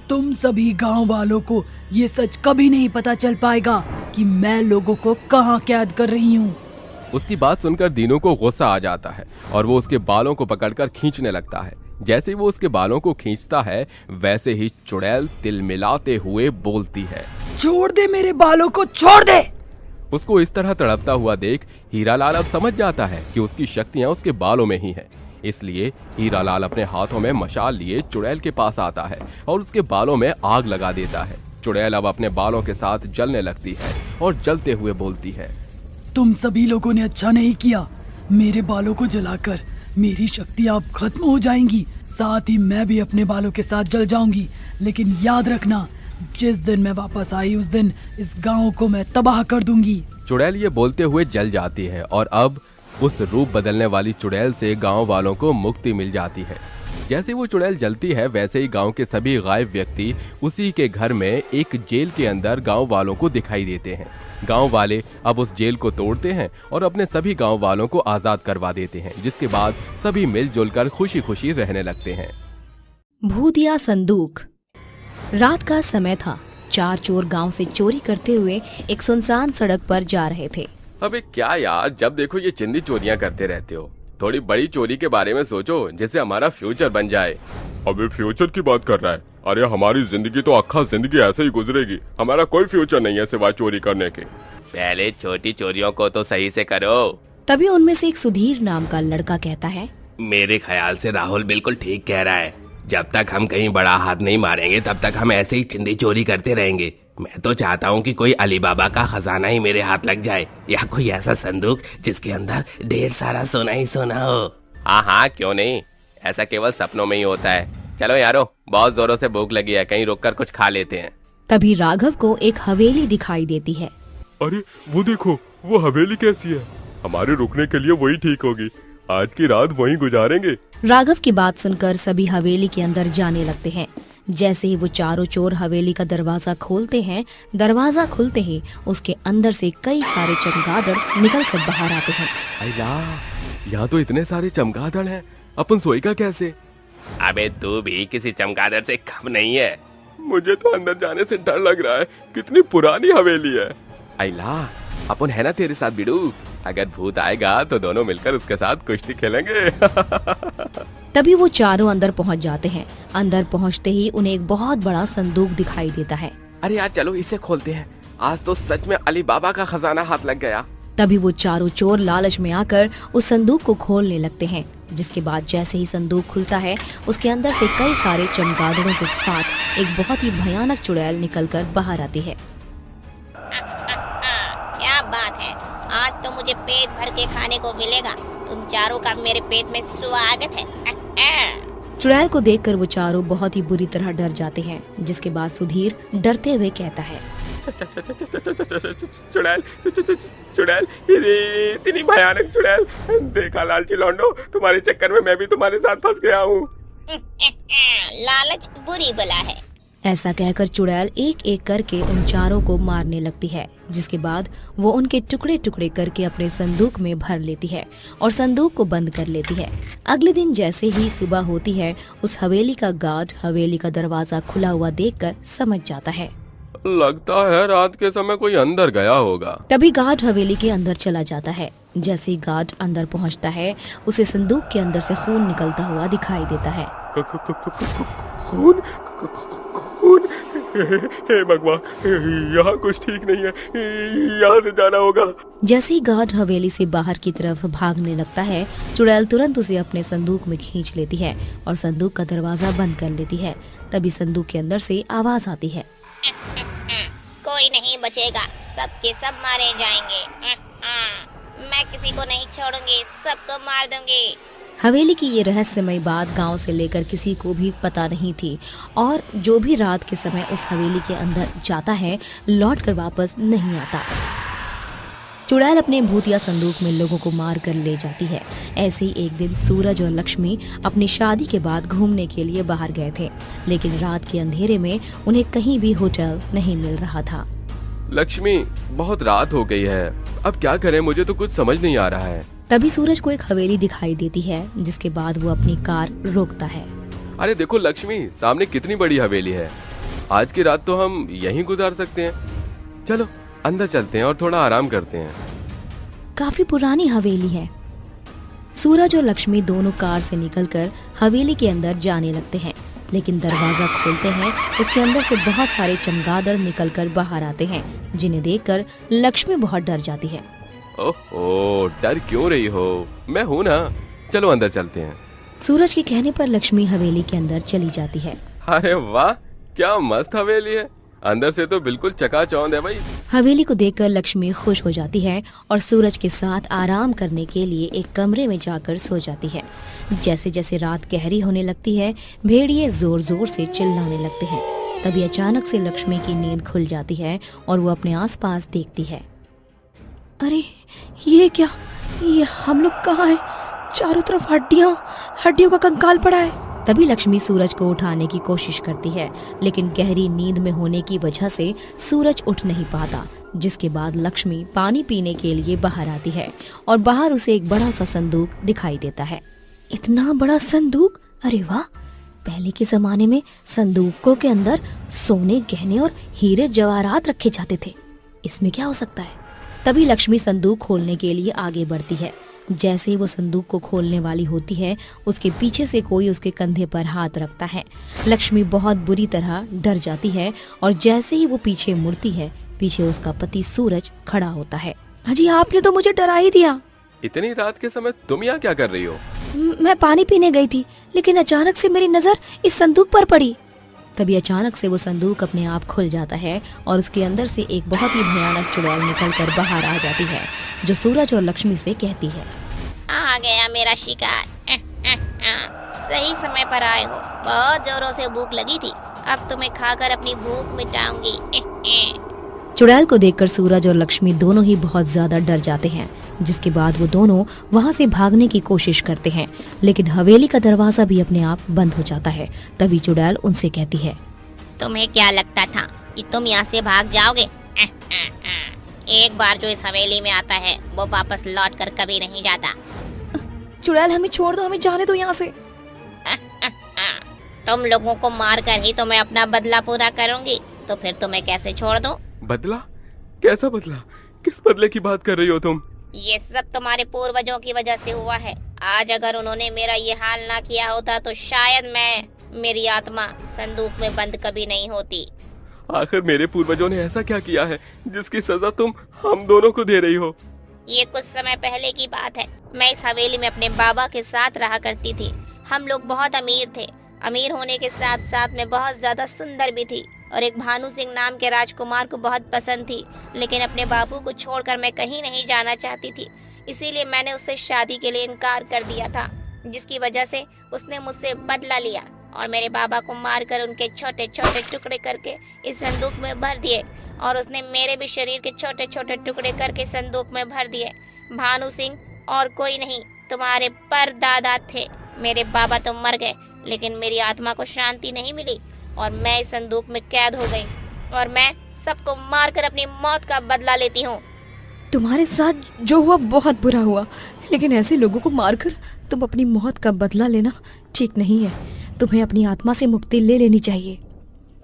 तुम सभी गांव वालों को ये सच कभी नहीं पता चल पाएगा कि मैं लोगों को कहाँ कैद कर रही हूँ। उसकी बात सुनकर दीनू को गुस्सा आ जाता है और वो उसके बालों को पकड़कर खींचने लगता है। जैसे ही वो उसके बालों को खींचता है, वैसे ही चुड़ैल तिलमिलाते हुए बोलती है, छोड़ दे मेरे बालों को, छोड़ दे। उसको इस तरह तड़पता हुआ देख हीरालाल अब समझ जाता है कि उसकी शक्तियां उसके बालों में ही हैं। इसलिए हीरालाल अपने हाथों में मशाल लिए चुड़ैल के पास आता है और उसके बालों में आग लगा देता है। चुड़ैल अब अपने बालों के साथ जलने लगती है और जलते हुए बोलती है, तुम सभी लोगों ने अच्छा नहीं किया। मेरे बालों को जलाकर मेरी शक्तियाँ अब खत्म हो जाएंगी, साथ ही मैं भी अपने बालों के साथ जल जाऊंगी। लेकिन याद रखना, जिस दिन मैं वापस आई उस दिन इस गांव को मैं तबाह कर दूंगी। चुड़ैल ये बोलते हुए जल जाती है और अब उस रूप बदलने वाली चुड़ैल से गांव वालों को मुक्ति मिल जाती है। जैसे वो चुड़ैल जलती है, वैसे ही गांव के सभी गायब व्यक्ति उसी के घर में एक जेल के अंदर गांव वालों को दिखाई देते हैं। गांव वाले अब उस जेल को तोड़ते हैं और अपने सभी गांव वालों को आजाद करवा देते हैं, जिसके बाद सभी मिलजुल कर खुशी खुशी रहने लगते हैं। भूतिया संदूक। रात का समय था। 4 चोर गांव से चोरी करते हुए एक सुनसान सड़क पर जा रहे थे। अबे क्या यार, जब देखो ये चिंदी चोरियां करते रहते हो। थोड़ी बड़ी चोरी के बारे में सोचो, जिससे हमारा फ्यूचर बन जाए। अबे फ्यूचर की बात कर रहा है? अरे हमारी जिंदगी तो अक्खा जिंदगी ऐसे ही गुजरेगी। हमारा कोई फ्यूचर नहीं है सिवाय चोरी करने के। पहले छोटी चोरियों को तो सही से करो। तभी उनमें से एक सुधीर नाम का लड़का कहता है, मेरे ख्याल से राहुल बिल्कुल ठीक कह रहा है। जब तक हम कहीं बड़ा हाथ नहीं मारेंगे तब तक हम ऐसे ही चिंदी चोरी करते रहेंगे। मैं तो चाहता हूँ कि कोई अली बाबा का खजाना ही मेरे हाथ लग जाए, या कोई ऐसा संदूक जिसके अंदर ढेर सारा सोना ही सोना हो। हाँ हाँ, क्यों नहीं, ऐसा केवल सपनों में ही होता है। चलो यारो, बहुत जोरों से भूख लगी है, कहीं रुककर कुछ खा लेते हैं। तभी राघव को एक हवेली दिखाई देती है। अरे वो देखो, वो हवेली कैसी है। हमारे रुकने के लिए वही ठीक होगी। आज की रात वहीं गुजारेंगे। राघव की बात सुनकर सभी हवेली के अंदर जाने लगते हैं। जैसे ही वो चारों चोर हवेली का दरवाजा खोलते हैं, दरवाजा खुलते ही उसके अंदर से कई सारे चमगादड़ निकल कर बाहर आते हैं। यहाँ तो इतने सारे चमगादड़ हैं, अपन सोएगा कैसे? अबे तू भी किसी चमगादड़ से कम नहीं है। मुझे तो अंदर जाने से डर लग रहा है, कितनी पुरानी हवेली है। अला, अपन है ना तेरे साथ बिडू। अगर भूत आएगा तो दोनों मिलकर उसके साथ कुश्ती खेलेंगे। तभी वो चारों अंदर पहुंच जाते हैं। अंदर पहुंचते ही उन्हें एक बहुत बड़ा संदूक दिखाई देता है। अरे यार चलो इसे खोलते हैं, आज तो सच में अली बाबा का खजाना हाथ लग गया। तभी वो चारों चोर लालच में आकर उस संदूक को खोलने लगते हैं। जिसके बाद जैसे ही संदूक खुलता है, उसके अंदर से कई सारे चमगादड़ों के साथ एक बहुत ही भयानक चुड़ैल निकलकर बाहर आती है। क्या बात है, आज तो मुझे पेट भर के खाने को मिलेगा। तुम चारों का मेरे पेट में स्वागत है। चुड़ैल को देखकर वो चारों बहुत ही बुरी तरह डर जाते हैं। जिसके बाद सुधीर डरते हुए कहता है, चुड़ैल, चुड़ैल, इतनी भयानक चुड़ैल। देखा लालची लौंडो, तुम्हारे चक्कर में मैं भी तुम्हारे साथ फंस गया हूँ। लालच बुरी बला है। ऐसा कहकर चुड़ैल एक एक करके उन चारों को मारने लगती है। जिसके बाद वो उनके टुकड़े टुकड़े करके अपने संदूक में भर लेती है और संदूक को बंद कर लेती है। अगले दिन जैसे ही सुबह होती है, उस हवेली का गार्ड हवेली का दरवाजा खुला हुआ देखकर समझ जाता है। लगता है रात के समय कोई अंदर गया होगा। तभी गार्ड हवेली के अंदर चला जाता है। जैसे ही गार्ड अंदर पहुंचता है, उसे संदूक के अंदर से खून निकलता हुआ दिखाई देता है। खून, खून, हे भगवान, यहाँ कुछ ठीक नहीं है, यहाँ से जाना होगा। जैसे ही गार्ड हवेली से बाहर की तरफ भागने लगता है, चुड़ैल तुरंत उसे अपने संदूक में खींच लेती है और संदूक का दरवाजा बंद कर लेती है। तभी संदूक के अंदर से आवाज आती है, कोई नहीं बचेगा, सबके सब मारे जाएंगे। मैं किसी को नहीं छोड़ूंगी, सबको मार दूंगी। हवेली की ये रहस्यमय बात गांव से लेकर किसी को भी पता नहीं थी और जो भी रात के समय उस हवेली के अंदर जाता है, लौट कर वापस नहीं आता। चुड़ैल अपने भूतिया संदूक में लोगों को मार कर ले जाती है। ऐसे ही एक दिन सूरज और लक्ष्मी अपनी शादी के बाद घूमने के लिए बाहर गए थे, लेकिन रात के अंधेरे में उन्हें कहीं भी होटल नहीं मिल रहा था। लक्ष्मी, बहुत रात हो गई है, अब क्या करें, मुझे तो कुछ समझ नहीं आ रहा है। तभी सूरज को एक हवेली दिखाई देती है। जिसके बाद वो अपनी कार रोकता है। अरे देखो लक्ष्मी, सामने कितनी बड़ी हवेली है। आज की रात तो हम यहीं गुजार सकते हैं। चलो अंदर चलते हैं और थोड़ा आराम करते हैं। काफी पुरानी हवेली है। सूरज और लक्ष्मी दोनों कार से निकलकर हवेली के अंदर जाने लगते हैं, लेकिन दरवाजा खोलते हैं, उसके अंदर से बहुत सारे चमगादड़ निकलकर बाहर आते हैं, जिन्हें देखकर लक्ष्मी बहुत डर जाती है। ओह, डर क्यों रही हो, मैं हूँ ना, चलो अंदर चलते हैं। सूरज के कहने पर लक्ष्मी हवेली के अंदर चली जाती है। अरे वाह, क्या मस्त हवेली है, अंदर से तो बिल्कुल चकाचौंध है भाई। हवेली को देखकर लक्ष्मी खुश हो जाती है और सूरज के साथ आराम करने के लिए एक कमरे में जाकर सो जाती है। जैसे जैसे रात गहरी होने लगती है, भेड़िए जोर जोर से चिल्लाने लगते हैं। तभी अचानक से लक्ष्मी की नींद खुल जाती है और वो अपने आसपास देखती है। अरे ये क्या, ये हम लोग कहाँ हैं? चारों तरफ हड्डियों का कंकाल पड़ा है। तभी लक्ष्मी सूरज को उठाने की कोशिश करती है, लेकिन गहरी नींद में होने की वजह से सूरज उठ नहीं पाता। जिसके बाद लक्ष्मी पानी पीने के लिए बाहर आती है और बाहर उसे एक बड़ा सा संदूक दिखाई देता है। इतना बड़ा संदूक, अरे वाह, पहले के जमाने में संदूकों के अंदर सोने, गहने और हीरे जवाहरात रखे जाते थे। इसमें क्या हो सकता है? तभी लक्ष्मी संदूक खोलने के लिए आगे बढ़ती है, जैसे ही वो संदूक को खोलने वाली होती है, उसके पीछे से कोई उसके कंधे पर हाथ रखता है। लक्ष्मी बहुत बुरी तरह डर जाती है और जैसे ही वो पीछे मुड़ती है, पीछे उसका पति सूरज खड़ा होता है। अजी आपने तो मुझे डरा ही दिया। इतनी रात के समय तुम यहाँ क्या कर रही हो? मैं पानी पीने गई थी, लेकिन अचानक से मेरी नजर इस संदूक पर पड़ी। तभी अचानक से वो संदूक अपने आप खुल जाता है और उसके अंदर से एक बहुत ही भयानक चुड़ैल निकलकर बाहर आ जाती है, जो सूरज और लक्ष्मी से कहती है, आ गया मेरा शिकार। सही समय पर आए हो। बहुत जोरों से भूख लगी थी, अब तुम्हें खाकर अपनी भूख मिटाऊंगी। चुड़ैल को देखकर सूरज और लक्ष्मी दोनों ही बहुत ज्यादा डर जाते हैं, जिसके बाद वो दोनों वहाँ से भागने की कोशिश करते हैं, लेकिन हवेली का दरवाजा भी अपने आप बंद हो जाता है। तभी चुड़ैल उनसे कहती है, तुम्हें क्या लगता था कि तुम यहाँ से भाग जाओगे? एक बार जो इस हवेली में आता है वो वापस लौट कर कभी नहीं जाता। चुड़ैल हमें छोड़ दो, हमें जाने दो यहाँ से। तुम लोगों को मार कर ही तो मैं अपना बदला पूरा करूंगी, तो फिर तुम्हें कैसे छोड़ दूं? बदला? कैसा बदला? किस बदले की बात कर रही हो तुम? ये सब तुम्हारे पूर्वजों की वजह से हुआ है। आज अगर उन्होंने मेरा ये हाल ना किया होता तो शायद मेरी आत्मा संदूक में बंद कभी नहीं होती। आखिर मेरे पूर्वजों ने ऐसा क्या किया है जिसकी सजा तुम हम दोनों को दे रही हो? ये कुछ समय पहले की बात है। मैं इस हवेली में अपने बाबा के साथ रहा करती थी। हम लोग बहुत अमीर थे। अमीर होने के साथ साथ मैं बहुत ज्यादा सुंदर भी थी और एक भानु सिंह नाम के राजकुमार को बहुत पसंद थी, लेकिन अपने बाबू को छोड़कर मैं कहीं नहीं जाना चाहती थी। इसीलिए मैंने उससे शादी के लिए इनकार कर दिया था, जिसकी वजह से उसने मुझसे बदला लिया और मेरे बाबा को मारकर उनके छोटे छोटे टुकड़े करके इस संदूक में भर दिए और उसने मेरे भी शरीर के छोटे छोटे टुकड़े करके संदूक में भर दिए। भानु सिंह और कोई नहीं, तुम्हारे परदादा थे। मेरे बाबा तो मर गए, लेकिन मेरी आत्मा को शांति नहीं मिली और मैं इस संदूक में कैद हो गई और मैं सबको मारकर अपनी मौत का बदला लेती हूँ। तुम्हारे साथ जो हुआ बहुत बुरा हुआ, लेकिन ऐसे लोगों को मारकर तुम अपनी मौत का बदला लेना ठीक नहीं है। तुम्हें अपनी आत्मा से मुक्ति ले लेनी चाहिए।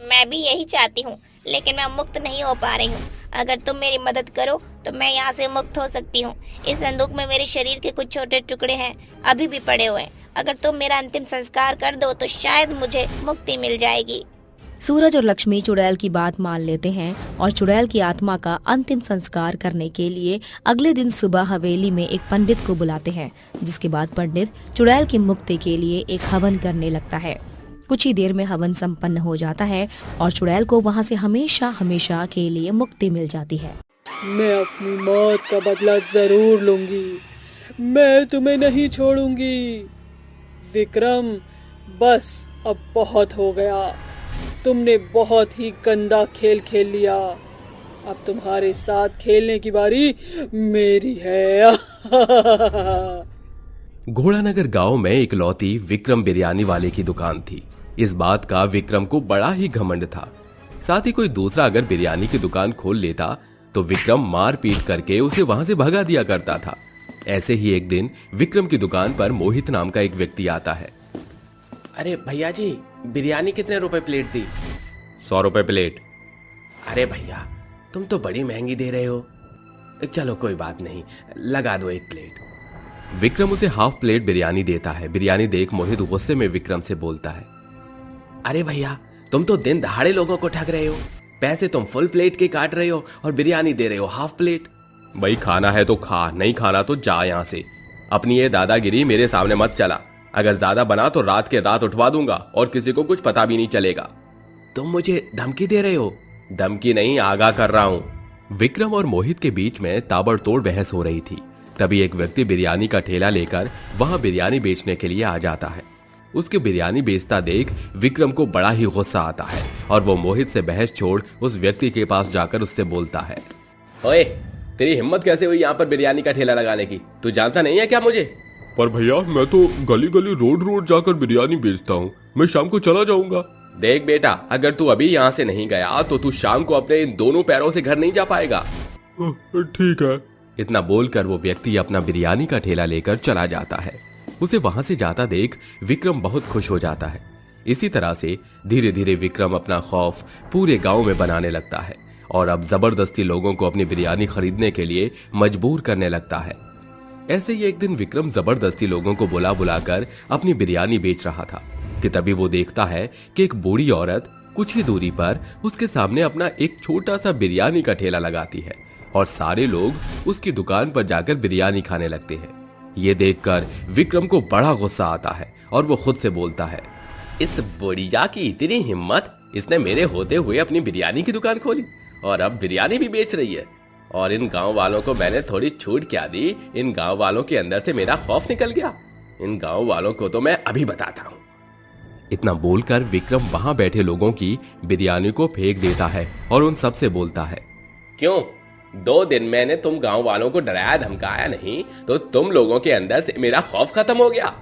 मैं भी यही चाहती हूँ, लेकिन मैं मुक्त नहीं हो पा रही हूँ। अगर तुम मेरी मदद करो तो मैं यहाँ से मुक्त हो सकती हूँ। इस संदूक में मेरे शरीर के कुछ छोटे टुकड़े हैं, अभी भी पड़े हुए हैं। अगर तुम मेरा अंतिम संस्कार कर दो तो शायद मुझे मुक्ति मिल जाएगी। सूरज और लक्ष्मी चुड़ैल की बात मान लेते हैं और चुड़ैल की आत्मा का अंतिम संस्कार करने के लिए अगले दिन सुबह हवेली में एक पंडित को बुलाते हैं, जिसके बाद पंडित चुड़ैल की मुक्ति के लिए एक हवन करने लगता है। कुछ ही देर में हवन संपन्न हो जाता है और चुड़ैल को वहाँ से हमेशा हमेशा के लिए मुक्ति मिल जाती है। मैं अपनी मौत का बदला जरूर लूंगी। मैं तुम्हें नहीं छोड़ूंगी। विक्रम, बस अब बहुत हो गया। तुमने बहुत ही गंदा खेल खेल लिया। अब तुम्हारे साथ खेलने की बारी मेरी है। घोड़ानगर गांव में इकलौती विक्रम बिरयानी वाले की दुकान थी। इस बात का विक्रम को बड़ा ही घमंड था। साथ ही कोई दूसरा अगर बिरयानी की दुकान खोल लेता तो विक्रम मार पीट करके उसे वहां से भगा दिया करता था। ऐसे ही एक दिन विक्रम की दुकान पर मोहित नाम का एक व्यक्ति आता है। अरे भैया जी, बिरयानी कितने रुपए प्लेट दी? 100 रुपए प्लेट। अरे भैया, तुम तो बड़ी महंगी दे रहे हो। चलो कोई बात नहीं, लगा दो एक प्लेट। विक्रम उसे हाफ प्लेट बिरयानी देता है। बिरयानी देख मोहित गुस्से में विक्रम से बोलता है, अरे भैया, तुम तो दिन दहाड़े लोगों को ठग रहे हो। पैसे तुम फुल प्लेट के काट रहे हो और बिरयानी दे रहे हो हाफ प्लेट। भाई खाना है तो खा, नहीं खाना तो जा यहाँ से। अपनी ये दादागिरी मेरे सामने मत चला। अगर ज्यादा बना तो रात के रात उठवा दूंगा और किसी को कुछ पता भी नहीं चलेगा। तुम मुझे धमकी दे रहे हो? धमकी नहीं, आगाह कर रहा हूँ। विक्रम और मोहित के बीच में ताबड़तोड़ बहस हो रही थी। तभी एक व्यक्ति बिरयानी का ठेला लेकर वहां बिरयानी बेचने के लिए आ जाता है। उसके बिरयानी बेचता देख विक्रम को बड़ा ही गुस्सा आता है और वो मोहित से बहस छोड़ उस व्यक्ति के पास जाकर उससे बोलता है, ओए, तेरी हिम्मत कैसे हुई यहाँ पर बिरयानी का ठेला लगाने की? तू जानता नहीं है क्या मुझे? पर भैया, मैं तो गली गली रोड रोड जाकर बिरयानी बेचता हूँ। मैं शाम को चला जाऊंगा। देख बेटा, अगर तू अभी यहाँ से नहीं गया तो तू शाम को अपने इन दोनों पैरों से घर नहीं जा पाएगा। ठीक है। इतना बोलकर वो व्यक्ति अपना बिरयानी का ठेला लेकर चला जाता है। उसे वहां से जाता देख विक्रम बहुत खुश हो जाता है। इसी तरह से धीरे धीरे विक्रम अपना खौफ पूरे गांव में बनाने लगता है और अब जबरदस्ती लोगों को अपनी बिरयानी खरीदने के लिए मजबूर करने लगता है। ऐसे ही एक दिन विक्रम जबरदस्ती लोगों को बुला बुलाकर अपनी बिरयानी बेच रहा था कि तभी वो देखता है कि एक बूढ़ी औरत कुछ ही दूरी पर उसके सामने अपना एक छोटा सा बिरयानी का ठेला लगाती है और सारे लोग उसकी दुकान पर जाकर बिरयानी खाने लगते हैं। ये देखकर विक्रम को बड़ा गुस्सा आता है और वो खुद से बोलता है, इस बुढ़िया की इतनी हिम्मत, इसने मेरे होते हुए अपनी बिरयानी की दुकान खोली और अब बिरयानी भी बेच रही है। और इन गांव वालों को मैंने थोड़ी छूट क्या दी, इन गांव वालों के अंदर से मेरा खौफ निकल गया। इन गांव वालों को तो मैं अभी बताता हूँ। इतना बोलकर विक्रम वहां बैठे लोगों की बिरयानी को फेंक देता है और उन सब से बोलता है, क्यों 2 दिन मैंने तुम गांव वालों को डराया धमकाया नहीं तो तुम लोगों के अंदर से मेरा खौफ खत्म हो गया।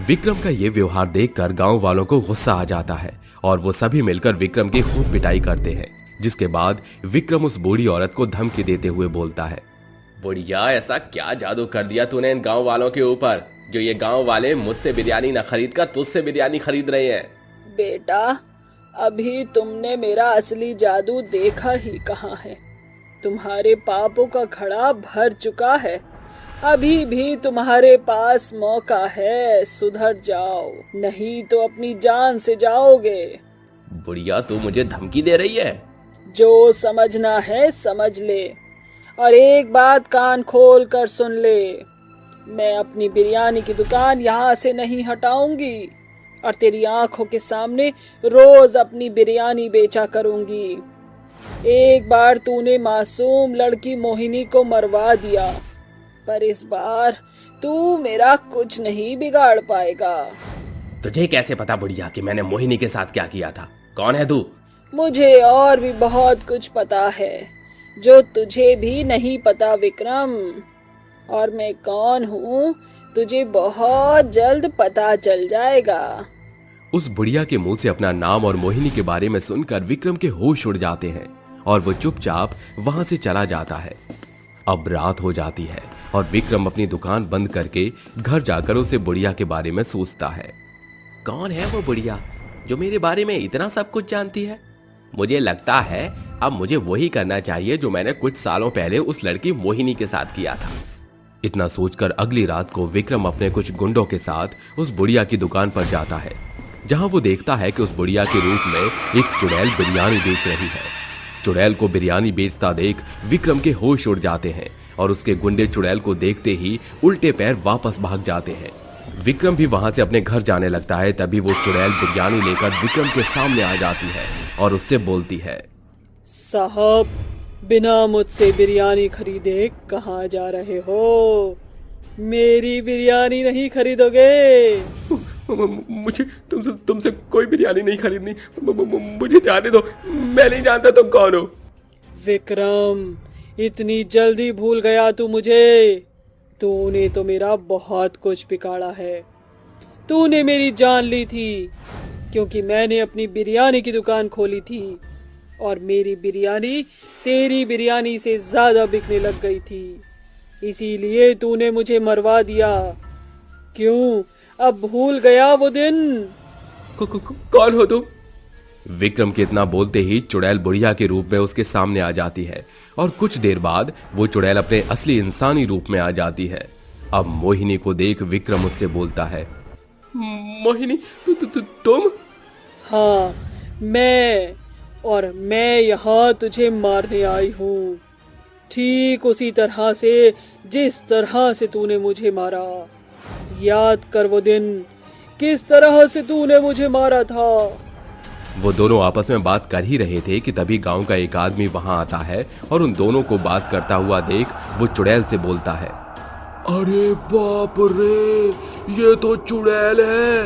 विक्रम का ये व्यवहार देखकर गांव वालों को गुस्सा आ जाता है और वो सभी मिलकर विक्रम की खूब पिटाई करते हैं। जिसके बाद विक्रम उस बूढ़ी औरत को धमकी देते हुए बोलता है, बुढ़िया ऐसा क्या जादू कर दिया तूने इन गांव वालों के ऊपर, जो ये गांव वाले मुझसे बिरयानी न खरीद कर तुझसे बिरयानी खरीद रहे हैं। बेटा, अभी तुमने मेरा असली जादू देखा ही कहाँ है। तुम्हारे पापों का घड़ा भर चुका है। अभी भी तुम्हारे पास मौका है, सुधर जाओ, नहीं तो अपनी जान से जाओगे। बुढ़िया तू मुझे धमकी दे रही है? जो समझना है समझ ले, और एक बात कान खोल कर सुन ले, मैं अपनी बिरयानी की दुकान यहाँ से नहीं हटाऊंगी और तेरी आंखों के सामने रोज अपनी बिरयानी बेचा करूंगी। एक बार तूने मासूम लड़की मोहिनी को मरवा दिया, पर इस बार तू मेरा कुछ नहीं बिगाड़ पाएगा। तुझे कैसे पता बुढ़िया कि मैंने मोहिनी के साथ क्या किया था? कौन है तू? मुझे और भी बहुत कुछ पता है जो तुझे भी नहीं पता विक्रम, और मैं कौन हूँ तुझे बहुत जल्द पता चल जाएगा। उस बुढ़िया के मुंह से अपना नाम और मोहिनी के बारे में सुनकर विक्रम के होश उड़ जाते हैं और वो चुपचाप वहां से चला जाता है। अब रात हो जाती है और विक्रम अपनी दुकान बंद करके घर जाकर उसे बुढ़िया के बारे में सोचता है। कौन है वो बुढ़िया जो मेरे बारे में इतना सब कुछ जानती है? मुझे लगता है अब मुझे वही करना चाहिए जो मैंने कुछ सालों पहले उस लड़की मोहिनी के साथ किया था। इतना सोचकर अगली रात को विक्रम अपने कुछ गुंडों के साथ उस बुढ़िया की दुकान पर जाता है, जहां वो देखता है कि उस बुढ़िया के रूप में एक चुड़ैल बिरयानी बेच रही है। चुड़ैल को बिरयानी बेचता देख विक्रम के होश उड़ जाते हैं और उसके गुंडे चुड़ैल को देखते ही उल्टे पैर वापस भाग जाते हैं। विक्रम भी वहां से अपने घर जाने लगता है। तभी वो चुड़ैल बिरयानी लेकर विक्रम के सामने आ जाती है और उससे बोलती है, साहब, बिना मुझसे बिरयानी खरीदे कहाँ जा रहे हो? मेरी बिरयानी नहीं खरीदोगे? मुझे तुमसे कोई बिरयानी नहीं खरीदनी, मुझे जाने दो, मैं नहीं जानता तुम कौन हो। विक्रम, इतनी जल्दी भूल गया तू मुझे? तूने तो मेरा बहुत कुछ बिगाड़ा है। तूने मेरी जान ली थी क्योंकि मैंने अपनी बिरयानी की दुकान खोली थी और मेरी बिरयानी तेरी बिरयानी से ज्यादा बिकने लग गई थी, इसीलिए तूने मुझे मरवा दिया। क्यों, अब भूल गया वो दिन? कौन हो तुम? विक्रम के इतना बोलते ही चुड़ैल बुढ़िया के रूप में उसके सामने आ जाती है और कुछ देर बाद वो चुड़ैल अपने असली इंसानी रूप में आ जाती है। अब मोहिनी को देख विक्रम उससे बोलता है, मोहिनी तुम? हाँ, मैं यहाँ तुझे मारने आई हूँ, ठीक उसी तरह से जिस तरह से तूने मुझे मारा। याद कर वो दिन, किस तरह से तूने मुझे मारा था। वो दोनों आपस में बात कर ही रहे थे कि तभी गांव का एक आदमी वहां आता है और उन दोनों को बात करता हुआ देख वो चुड़ैल से बोलता है, अरे बाप रे, ये तो चुड़ैल है।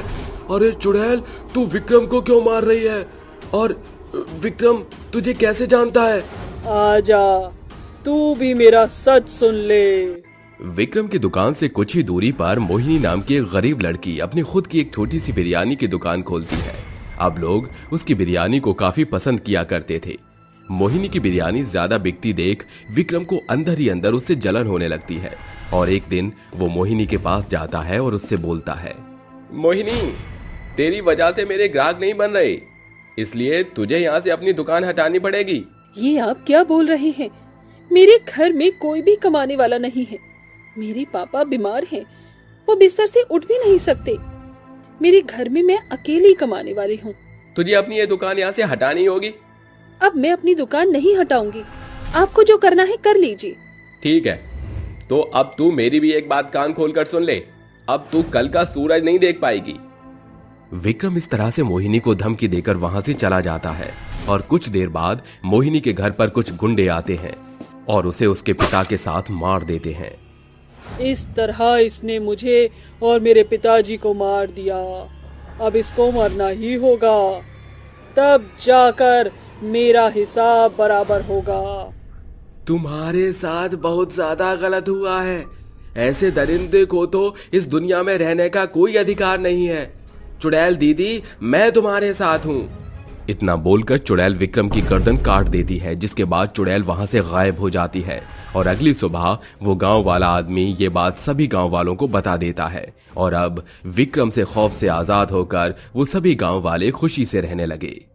अरे चुड़ैल, तू विक्रम को क्यों मार रही है? और विक्रम तुझे कैसे जानता है? आजा, तू भी मेरा सच सुन ले। विक्रम की दुकान से कुछ ही दूरी पर मोहिनी नाम की एक गरीब लड़की अपनी खुद की एक छोटी सी बिरयानी की दुकान खोलती है। अब लोग उसकी बिरयानी को काफी पसंद किया करते थे। मोहिनी की बिरयानी ज्यादा बिकती देख विक्रम को अंदर ही अंदर उससे जलन होने लगती है और एक दिन वो मोहिनी के पास जाता है और उससे बोलता है, मोहिनी, तेरी वजह से मेरे ग्राहक नहीं बन रहे, इसलिए तुझे यहाँ से अपनी दुकान हटानी पड़ेगी। ये आप क्या बोल रहे हैं? मेरे घर में कोई भी कमाने वाला नहीं है। मेरे पापा बीमार हैं, वो बिस्तर से उठ भी नहीं सकते। मेरे घर में मैं अकेली कमाने वाली हूँ। तुझे अपनी ये दुकान यहाँ से हटानी होगी। अब मैं अपनी दुकान नहीं हटाऊंगी, आपको जो करना है कर लीजिए। ठीक है, तो अब तू मेरी भी एक बात कान खोलकर सुन ले, अब तू कल का सूरज नहीं देख पाएगी। विक्रम इस तरह से मोहिनी को धमकी देकर वहां से चला जाता है और कुछ देर बाद मोहिनी के घर पर कुछ गुंडे आते हैं और उसे उसके पिता के साथ मार देते हैं। इस तरह इसने मुझे और मेरे पिताजी को मार दिया, अब इसको मरना ही होगा, तब जाकर मेरा हिसाब बराबर होगा। तुम्हारे साथ बहुत ज्यादा गलत हुआ है। ऐसे दरिंदे को तो इस दुनिया में रहने का कोई अधिकार नहीं है। चुड़ैल दीदी, मैं तुम्हारे साथ हूँ। इतना बोलकर चुड़ैल विक्रम की गर्दन काट देती है, जिसके बाद चुड़ैल वहां से गायब हो जाती है और अगली सुबह वो गांव वाला आदमी ये बात सभी गांव वालों को बता देता है और अब विक्रम से खौफ से आजाद होकर वो सभी गांव वाले खुशी से रहने लगे।